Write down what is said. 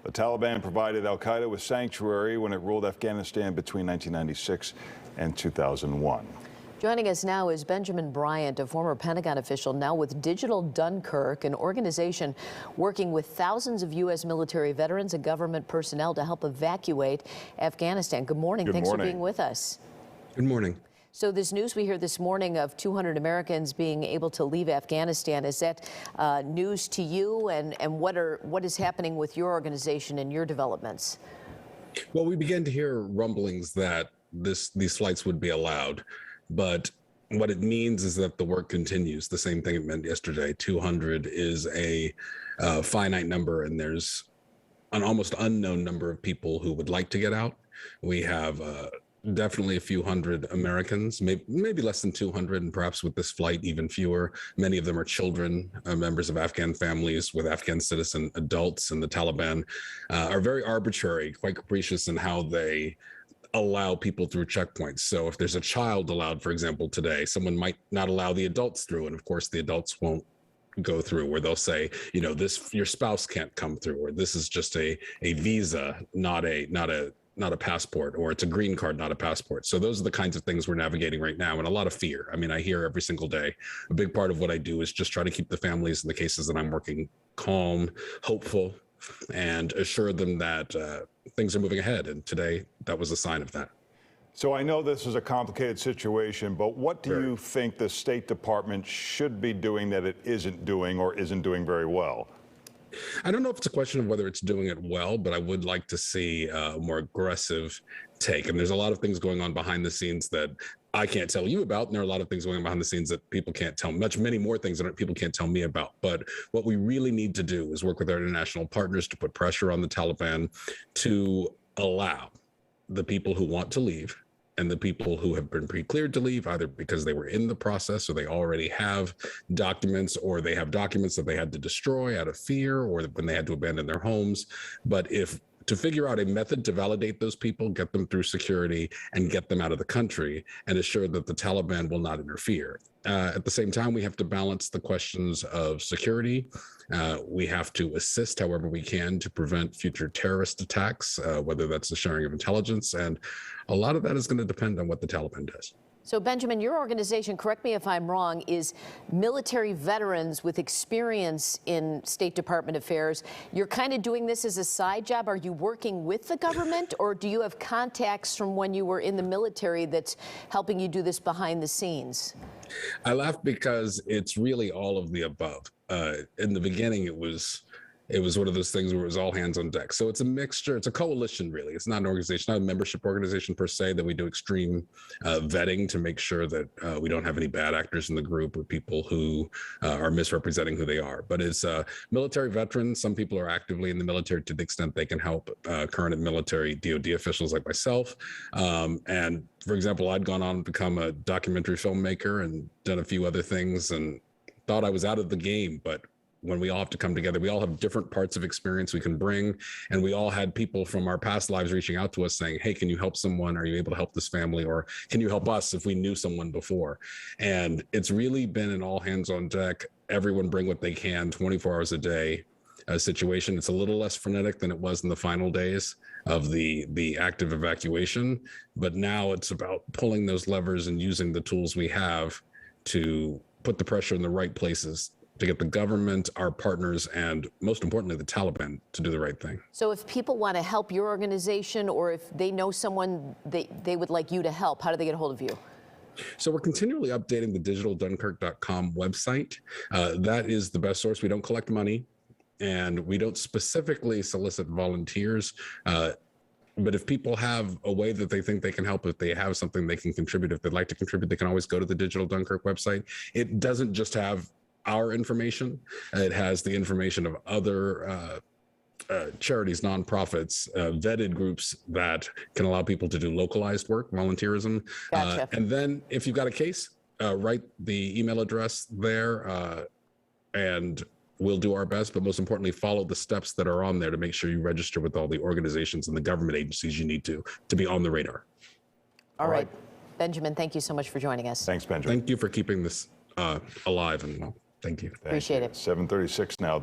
The Taliban provided al-Qaeda with sanctuary when it ruled Afghanistan between 1996 and 2001. Joining us now is Benjamin Bryant, a former Pentagon official, now with Digital Dunkirk, an organization working with thousands of U.S. military veterans and government personnel to help evacuate Afghanistan. Good morning. Good Thanks morning. for being with us. Good morning. So this news we hear this morning of 200 Americans being able to leave Afghanistan, is that news to you? And what is happening with your organization and your developments? Well, we began to hear rumblings that these flights would be allowed, but what it means is that the work continues. The same thing it meant yesterday. 200 is a finite number, and there's an almost unknown number of people who would like to get out. We have definitely a few hundred Americans, maybe less than 200, and perhaps with this flight, even fewer. Many of them are children, members of Afghan families with Afghan citizen adults, and the Taliban are very arbitrary, quite capricious in how they allow people through checkpoints. So if there's a child allowed, for example, today, someone might not allow the adults through, and of course the adults won't go through, where they'll say, you know, this, your spouse can't come through, or this is just a visa, not a passport, or it's a green card, not a passport. So those are the kinds of things we're navigating right now, and a lot of fear. I mean, I hear every single day. A big part of what I do is just try to keep the families in the cases that I'm working calm, hopeful, and assure them that things are moving ahead. And today, that was a sign of that. So I know this is a complicated situation, but what do you think the State Department should be doing that it isn't doing, or isn't doing very well? I don't know if it's a question of whether it's doing it well, but I would like to see a more aggressive take. And there's a lot of things going on behind the scenes that I can't tell you about. And there are a lot of things going on behind the scenes that people can't tell, many more things that people can't tell me about. But what we really need to do is work with our international partners to put pressure on the Taliban to allow the people who want to leave and the people who have been pre-cleared to leave, either because they were in the process or they already have documents, or they have documents that they had to destroy out of fear, or when they had to abandon their homes. But to figure out a method to validate those people, get them through security, and get them out of the country, and assure that the Taliban will not interfere. At the same time, we have to balance the questions of security. We have to assist however we can to prevent future terrorist attacks, whether that's the sharing of intelligence. And a lot of that is going to depend on what the Taliban does. So, Benjamin, your organization, correct me if I'm wrong, is military veterans with experience in State Department affairs. You're kind of doing this as a side job. Are you working with the government, or do you have contacts from when you were in the military that's helping you do this behind the scenes? I laugh because it's really all of the above. In the beginning, it was one of those things where it was all hands on deck. So it's a mixture. It's a coalition, really. It's not an organization, not a membership organization per se, that we do extreme vetting to make sure that we don't have any bad actors in the group or people who are misrepresenting who they are. But it's military veterans. Some people are actively in the military to the extent they can help current military DoD officials like myself. And for example, I'd gone on to become a documentary filmmaker and done a few other things and thought I was out of the game, but when we all have to come together, we all have different parts of experience we can bring. And we all had people from our past lives reaching out to us saying, hey, can you help someone? Are you able to help this family? Or can you help us if we knew someone before? And it's really been an all hands on deck, everyone bring what they can, 24 hours a day situation. It's a little less frenetic than it was in the final days of the active evacuation. But now it's about pulling those levers and using the tools we have to put the pressure in the right places to get the government, our partners, and most importantly, the Taliban to do the right thing. So if people want to help your organization, or if they know someone they would like you to help, how do they get a hold of you? So we're continually updating the digitaldunkirk.com website. That is the best source. We don't collect money, and we don't specifically solicit volunteers. But if people have a way that they think they can help, if they have something they can contribute, if they'd like to contribute, they can always go to the Digital Dunkirk website. It doesn't just have our information. It has the information of other charities, nonprofits, vetted groups that can allow people to do localized work, volunteerism. Gotcha. And then if you've got a case, write the email address there and we'll do our best. But most importantly, follow the steps that are on there to make sure you register with all the organizations and the government agencies you need to be on the radar. All right. Benjamin, thank you so much for joining us. Thanks, Benjamin. Thank you for keeping this alive, and thank you. Appreciate it. 7:36 now.